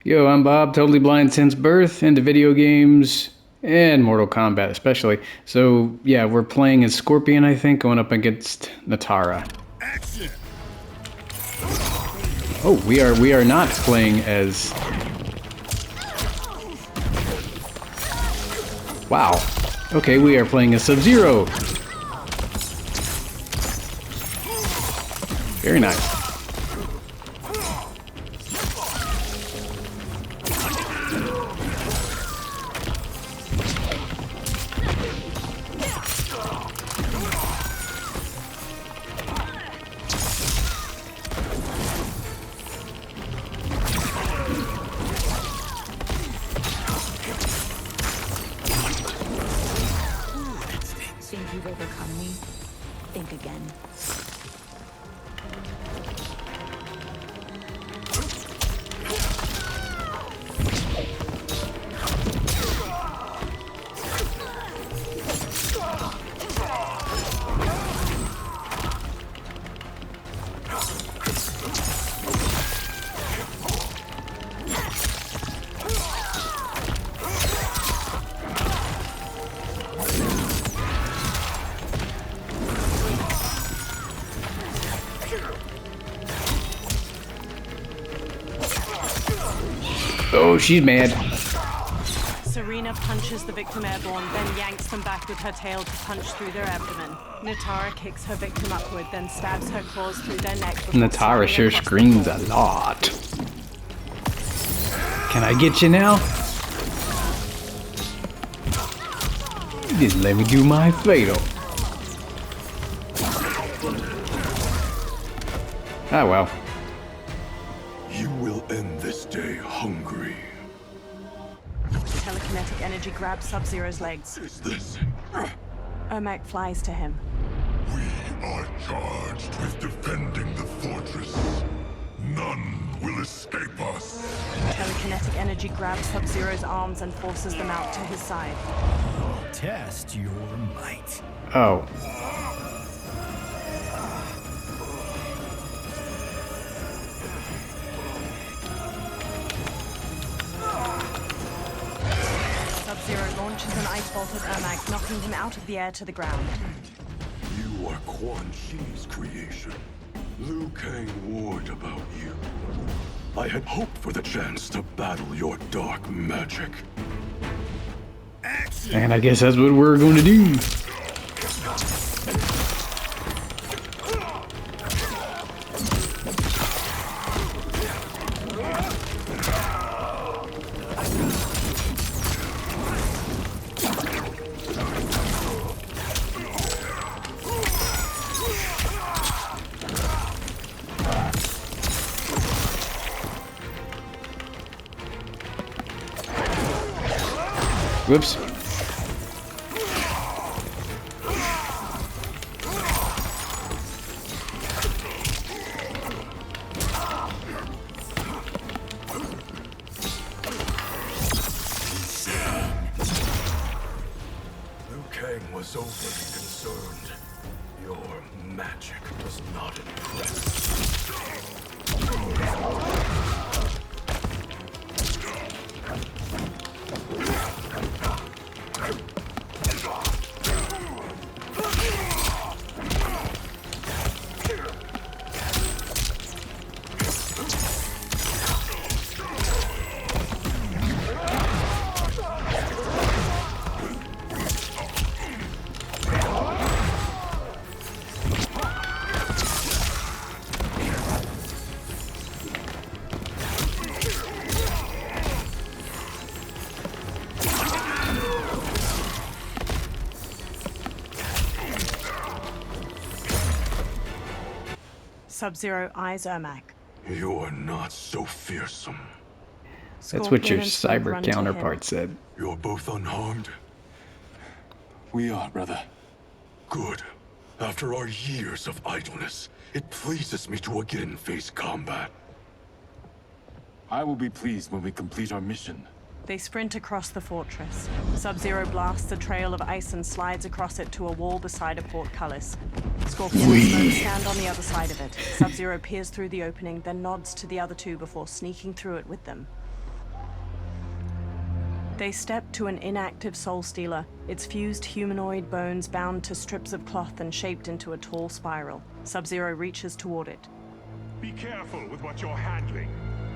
Yo, I'm Bob, totally blind since birth, into video games and Mortal Kombat especially. So yeah, we're playing as Scorpion, I think, going up against Natara. Action! Oh, we are not playing as. Wow. Okay, we are playing as Sub-Zero. Very nice. Think you've overcome me? Think again. Oh, she's mad. Serena punches the victim airborne, then yanks them back with her tail to punch through their abdomen. Natara kicks her victim upward, then stabs her claws through their neck. Natara sure screams a lot. Can I get you now? Just let me do my fatal. Ah, well. You will end this day hungry. Telekinetic energy grabs Sub-Zero's legs. Is this? Ermac flies to him. We are charged with defending the fortress. None will escape us. Telekinetic energy grabs Sub-Zero's arms and forces them out to his side. Test your might. Oh. Sub-Zero launches an ice bolt at Ermac, knocking him out of the air to the ground. You are Quan Chi's creation. Liu Kang warned about you. I had hoped for the chance to battle your dark magic. Action! And I guess that's what we're going to do. Whoops. Liu Kang was overly concerned. Your magic does not impress. Sub-Zero eyes Ermac. You are not so fearsome. That's what your Scorpion and Scorp cyber run to him. counterpart said. You're both unharmed? We are, brother. Good. After our years of idleness, it pleases me to again face combat. I will be pleased when we complete our mission. They sprint across the fortress. Sub-Zero blasts a trail of ice and slides across it to a wall beside a portcullis. Scorpion and Smoke stand on the other side of it. Sub-Zero peers through the opening, then nods to the other two before sneaking through it with them. They step to an inactive soul stealer, its fused humanoid bones bound to strips of cloth and shaped into a tall spiral. Sub-Zero reaches toward it. Be careful with what you're handling.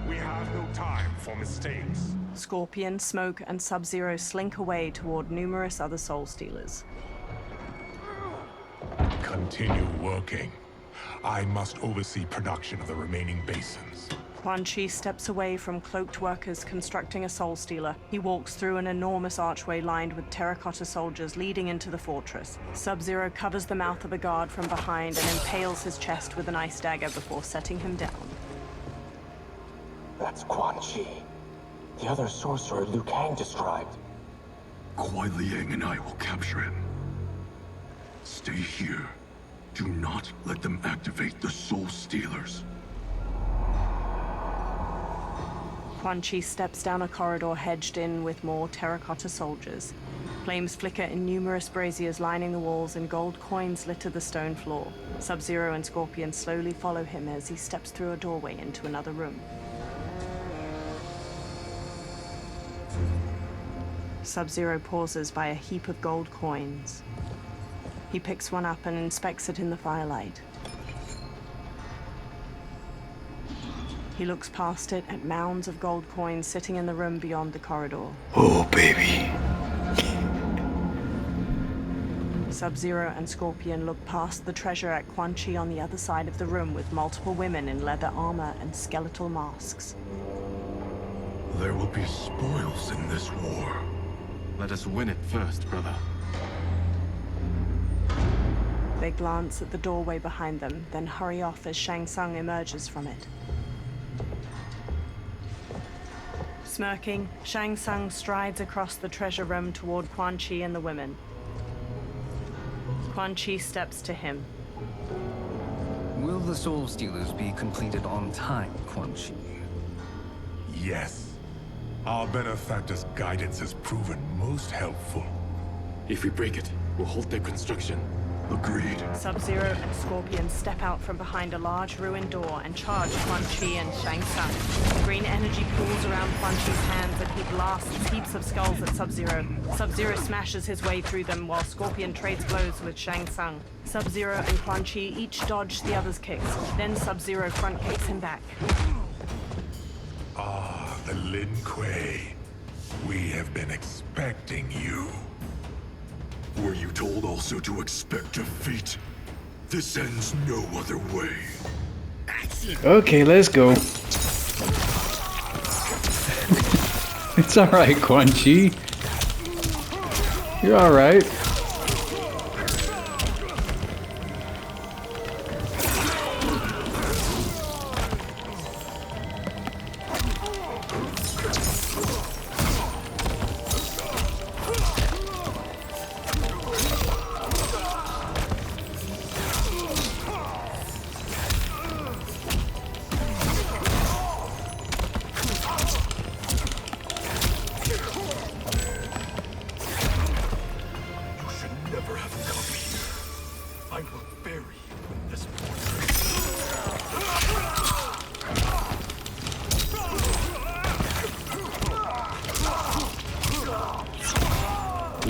We have no time for mistakes. Scorpion, Smoke, and Sub-Zero slink away toward numerous other soul stealers. Continue working. I must oversee production of the remaining basins. Quan Chi steps away from cloaked workers constructing a soul stealer. He walks through an enormous archway lined with terracotta soldiers leading into the fortress. Sub-Zero covers the mouth of a guard from behind and impales his chest with an ice dagger before setting him down. That's Quan Chi, the other sorcerer Liu Kang described. Kuai Liang and I will capture him. Stay here. Do not let them activate the Soul Stealers. Quan Chi steps down a corridor hedged in with more terracotta soldiers. Flames flicker in numerous braziers lining the walls and gold coins litter the stone floor. Sub-Zero and Scorpion slowly follow him as he steps through a doorway into another room. Sub-Zero pauses by a heap of gold coins. He picks one up and inspects it in the firelight. He looks past it at mounds of gold coins sitting in the room beyond the corridor. Oh, baby. Sub-Zero and Scorpion look past the treasure at Quan Chi on the other side of the room with multiple women in leather armor and skeletal masks. There will be spoils in this war. Let us win it first, brother. They glance at the doorway behind them, then hurry off as Shang Tsung emerges from it. Smirking, Shang Tsung strides across the treasure room toward Quan Chi and the women. Quan Chi steps to him. Will the Soul Stealers be completed on time, Quan Chi? Yes. Our benefactor's guidance has proven most helpful. If we break it, we'll halt their construction. Agreed. Sub-Zero and Scorpion step out from behind a large ruined door and charge Quan Chi and Shang Tsung. Green energy pools around Quan Chi's hands and he blasts heaps of skulls at Sub-Zero. Sub-Zero smashes his way through them while Scorpion trades blows with Shang Tsung. Sub-Zero and Quan Chi each dodge the other's kicks, then Sub-Zero front kicks him back. Ah, the Lin Kuei. We have been expecting you. Were you told also to expect defeat? This ends no other way. Okay, let's go. It's alright, Quan Chi. You're alright.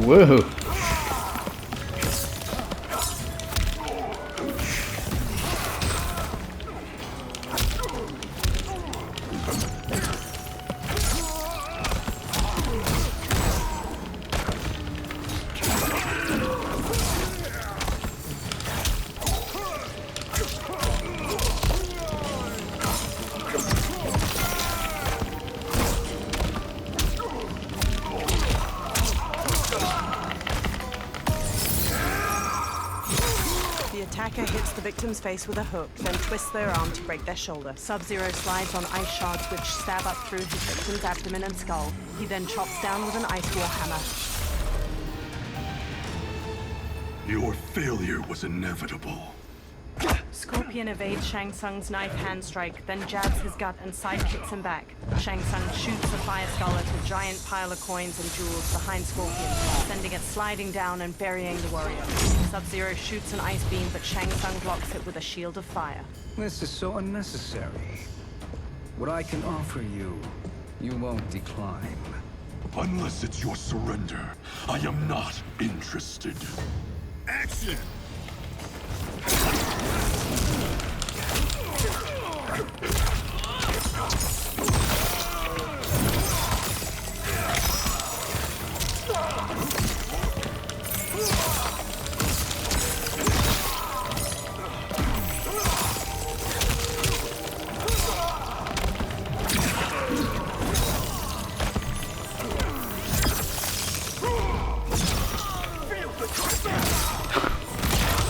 Whoa. Attacker hits the victim's face with a hook, then twists their arm to break their shoulder. Sub-Zero slides on ice shards which stab up through his victim's abdomen and skull. He then chops down with an ice war hammer. Your failure was inevitable. Scorpion evades Shang Tsung's knife hand strike, then jabs his gut and sidekicks him back. Shang Tsung shoots a fire skull at a giant pile of coins and jewels behind Scorpion, sending it sliding down and burying the warrior. Sub-Zero shoots an ice beam, but Shang Tsung blocks it with a shield of fire. This is so unnecessary. What I can offer you, you won't decline. Unless it's your surrender, I am not interested. Action!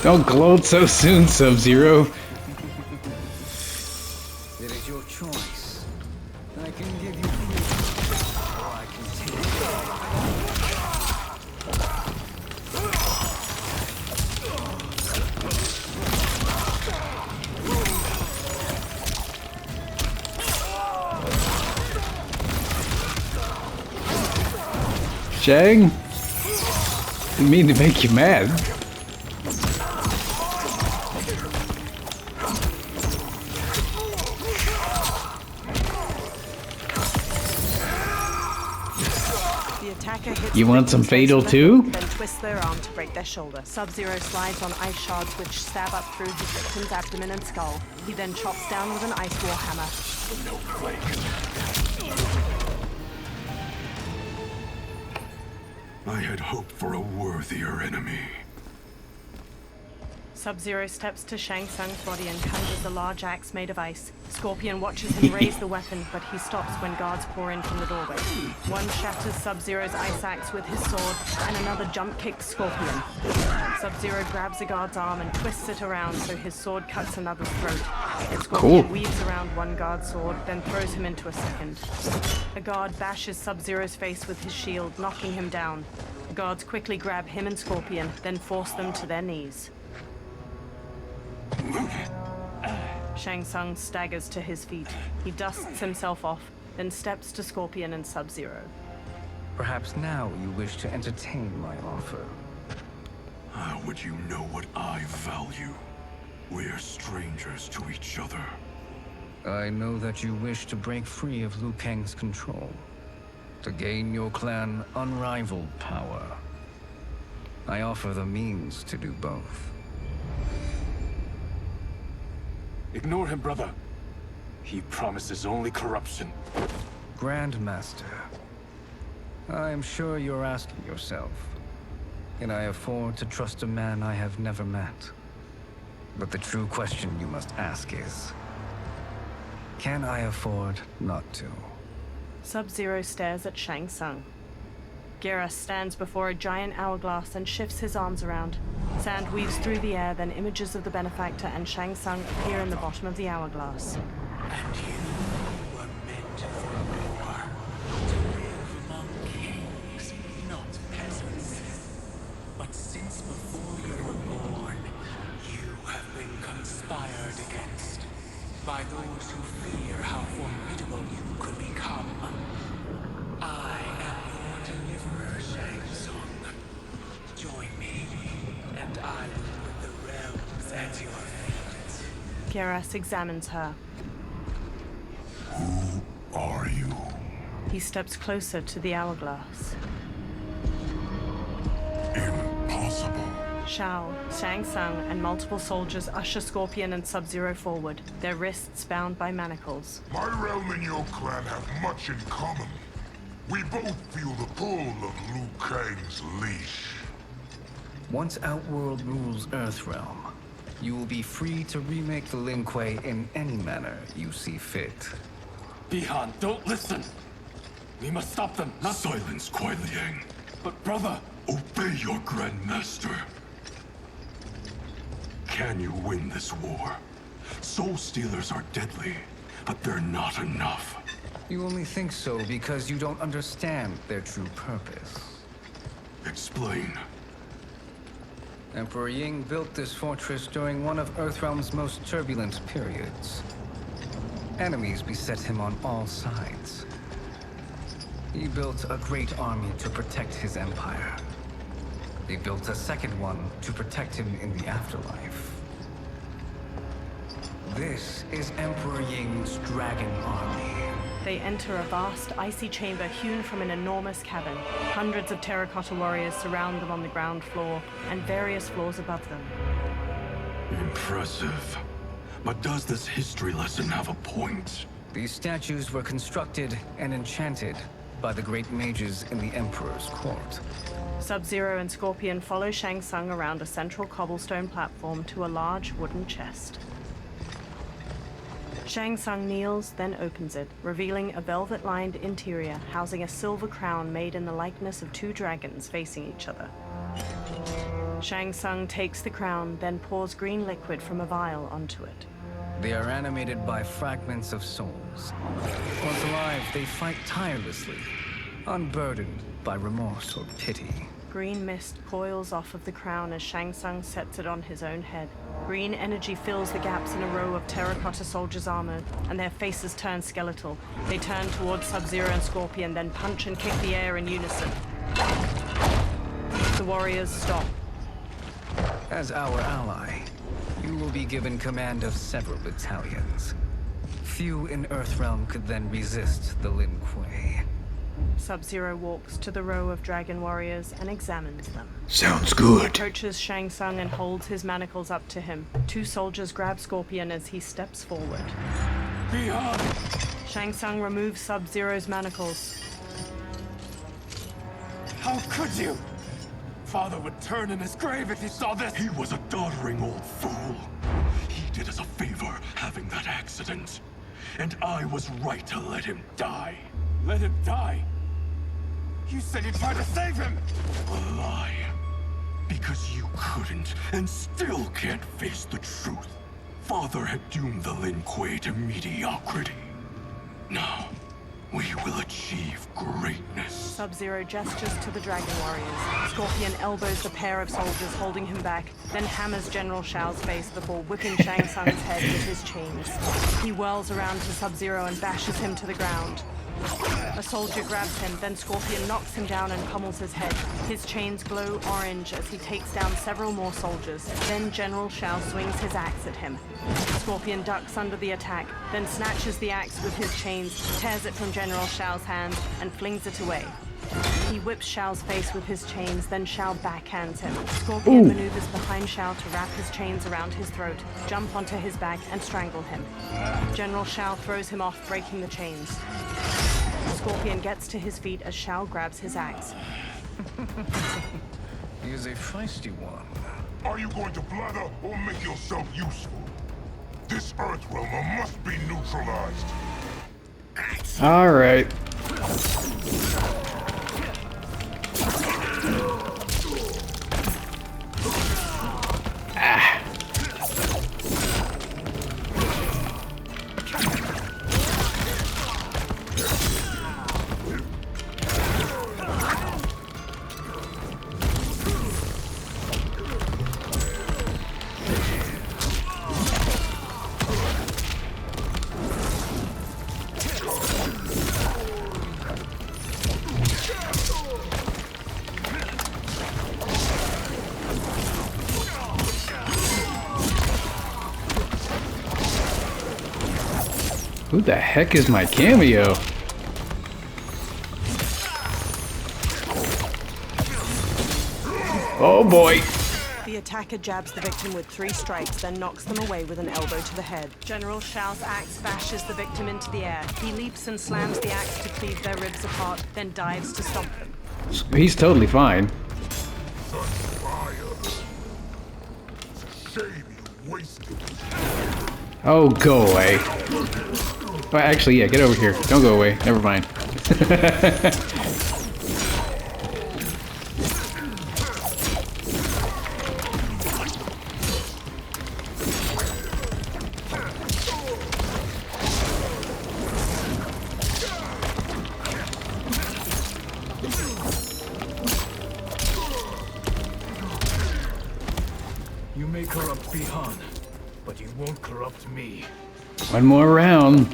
Don't gloat so soon, Sub-Zero. It is your choice. I can give you food, or I can take Shang? Didn't mean to make you mad. You want some fatal too? Then twist their arm to break their shoulder. Sub-Zero slides on ice shards which stab up through his victim's abdomen and skull. He then chops down with an ice war hammer. No break. I had hoped for a worthier enemy. Sub-Zero steps to Shang Tsung's body and conjures a large axe made of ice. Scorpion watches him raise the weapon, but he stops when guards pour in from the doorway. One shatters Sub-Zero's ice axe with his sword, and another jump kicks Scorpion. Sub-Zero grabs a guard's arm and twists it around so his sword cuts another's throat. Scorpion weaves around one guard's sword, then throws him into a second. A guard bashes Sub-Zero's face with his shield, knocking him down. The guards quickly grab him and Scorpion, then force them to their knees. Shang Tsung staggers to his feet. He dusts himself off, then steps to Scorpion and Sub-Zero. Perhaps now you wish to entertain my offer. How would you know what I value? We're strangers to each other. I know that you wish to break free of Liu Kang's control, to gain your clan unrivaled power. I offer the means to do both. Ignore him, brother. He promises only corruption. Grandmaster, I am sure you're asking yourself, can I afford to trust a man I have never met? But the true question you must ask is, can I afford not to? Sub-Zero stares at Shang Tsung. Gera stands before a giant hourglass and shifts his arms around. Sand weaves through the air, then images of the benefactor and Shang Tsung appear in the bottom of the hourglass. And you were meant for war, to live among kings, not peasants. But since before you were born, you have been conspired against by those who fear how formidable you could become. I am your deliverer, Shang Tsung. Join me, and I will put the realms at your feet. Geras examines her. Who are you? He steps closer to the hourglass. Impossible. Shao, Shang Tsung, and multiple soldiers usher Scorpion and Sub-Zero forward, their wrists bound by manacles. My realm and your clan have much in common. We both feel the pull of Liu Kang's leash. Once Outworld rules Earthrealm, you will be free to remake the Lin Kuei in any manner you see fit. Bihan, don't listen! We must stop them, not— Silence, Kuai Liang. But brother! Obey your Grandmaster. Can you win this war? Soul Stealers are deadly, but they're not enough. You only think so because you don't understand their true purpose. Explain. Emperor Ying built this fortress during one of Earthrealm's most turbulent periods. Enemies beset him on all sides. He built a great army to protect his empire. He built a second one to protect him in the afterlife. This is Emperor Ying's Dragon Army. They enter a vast, icy chamber hewn from an enormous cavern. Hundreds of terracotta warriors surround them on the ground floor and various floors above them. Impressive. But does this history lesson have a point? These statues were constructed and enchanted by the great mages in the Emperor's court. Sub-Zero and Scorpion follow Shang Tsung around a central cobblestone platform to a large wooden chest. Shang Tsung kneels, then opens it, revealing a velvet-lined interior housing a silver crown made in the likeness of two dragons facing each other. Shang Tsung takes the crown, then pours green liquid from a vial onto it. They are animated by fragments of souls. Once alive, they fight tirelessly, unburdened by remorse or pity. Green mist coils off of the crown as Shang Tsung sets it on his own head. Green energy fills the gaps in a row of terracotta soldiers armored, and their faces turn skeletal. They turn towards Sub-Zero and Scorpion, then punch and kick the air in unison. The warriors stop. As our ally, you will be given command of several battalions. Few in Earthrealm could then resist the Lin Kuei. Sub-Zero walks to the row of dragon warriors and examines them. Sounds good. Approaches Shang Tsung and holds his manacles up to him. Two soldiers grab Scorpion as he steps forward. Behind! Shang Tsung removes Sub-Zero's manacles. How could you? Father would turn in his grave if he saw this! He was a doddering old fool. He did us a favor having that accident. And I was right to let him die. Let him die? You said you tried to save him! A lie. Because you couldn't and still can't face the truth. Father had doomed the Lin Kuei to mediocrity. Now, we will achieve greatness. Sub-Zero gestures to the dragon warriors. Scorpion elbows the pair of soldiers holding him back, then hammers General Shao's face before whipping Shang Tsung's head with his chains. He whirls around to Sub-Zero and bashes him to the ground. A soldier grabs him, then Scorpion knocks him down and pummels his head. His chains glow orange as he takes down several more soldiers. Then General Shao swings his axe at him. Scorpion ducks under the attack, then snatches the axe with his chains, tears it from General Shao's hand, and flings it away. He whips Shao's face with his chains, then Shao backhands him. Scorpion maneuvers behind Shao to wrap his chains around his throat, jump onto his back, and strangle him. General Shao throws him off, breaking the chains. Scorpion gets to his feet as Shao grabs his axe. He is a feisty one. Are you going to blather or make yourself useful? This Earthrealmer must be neutralized. All right. Who the heck is my cameo? Oh boy. The attacker jabs the victim with 3 strikes, then knocks them away with an elbow to the head. General Shao's axe bashes the victim into the air. He leaps and slams the axe to cleave their ribs apart, then dives to stomp them. He's totally fine. Such fire. It's a shame you wasted it. Oh, go away. Well, actually, yeah, get over here. Don't go away. Never mind. You may corrupt Bihan, but you won't corrupt me. One more round.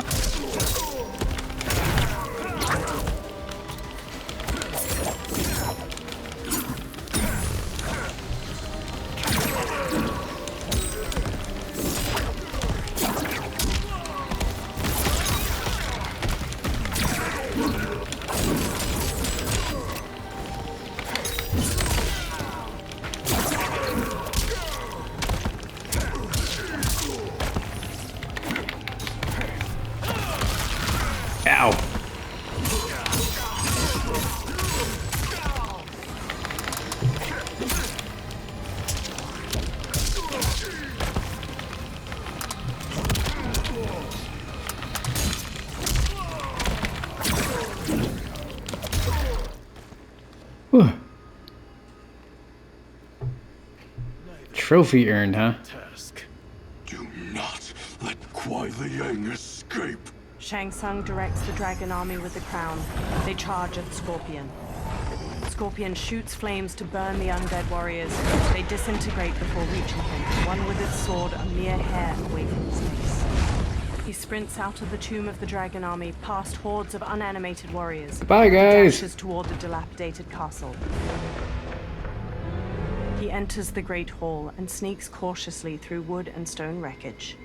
Whew. Trophy earned, huh? Task. Do not let Kuai Liang escape. Shang Tsung directs the dragon army with the crown. They charge at Scorpion. Scorpion shoots flames to burn the undead warriors. They disintegrate before reaching him, one with its sword a mere hair away from his face. He sprints out of the tomb of the dragon army, past hordes of unanimated warriors. Bye, guys. Dashes toward the dilapidated castle. He enters the great hall and sneaks cautiously through wood and stone wreckage.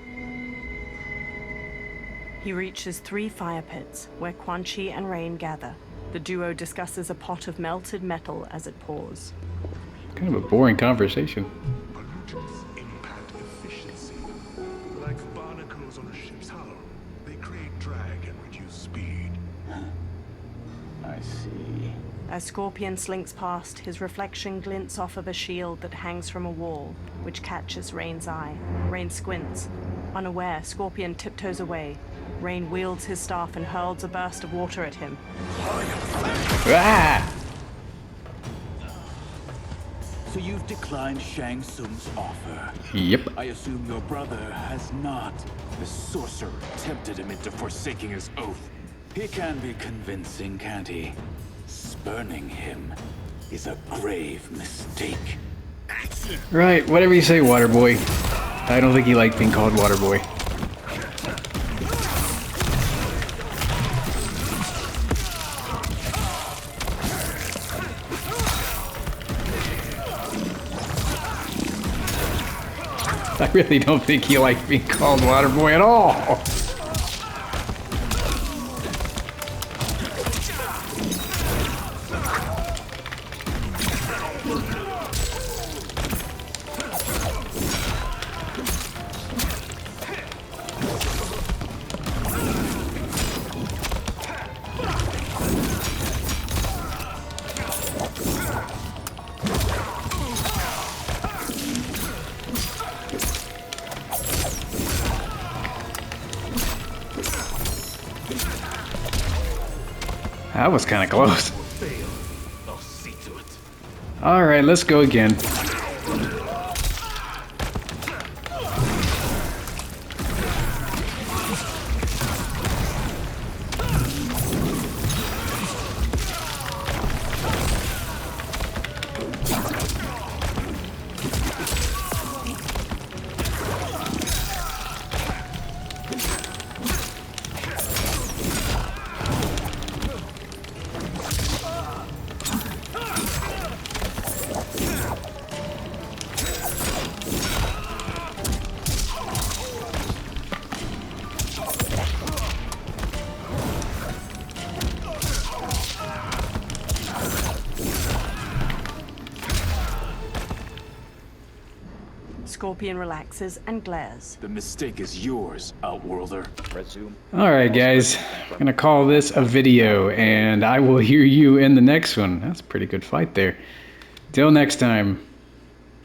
He reaches 3 fire pits, where Quan Chi and Rain gather. The duo discusses a pot of melted metal as it pours. Kind of a boring conversation. Pollutants impact efficiency. Like barnacles on a ship's hull, they create drag and reduce speed. I see. As Scorpion slinks past, his reflection glints off of a shield that hangs from a wall, which catches Rain's eye. Rain squints. Unaware, Scorpion tiptoes away. Rain wields his staff and hurls a burst of water at him. Ah! So you've declined Shang Tsung's offer. Yep. I assume your brother has not. The sorcerer tempted him into forsaking his oath. He can be convincing, can't he? Spurning him is a grave mistake. Right, whatever you say, Waterboy. I don't think he liked being called Waterboy. I really don't think he liked being called Waterboy at all. That was kind of close. I'll see to it. Alright, let's go again. Scorpion relaxes and glares. The mistake is yours, Outworlder. Resume. Alright guys, I'm gonna call this a video and I will hear you in the next one. That's a pretty good fight there. Till next time.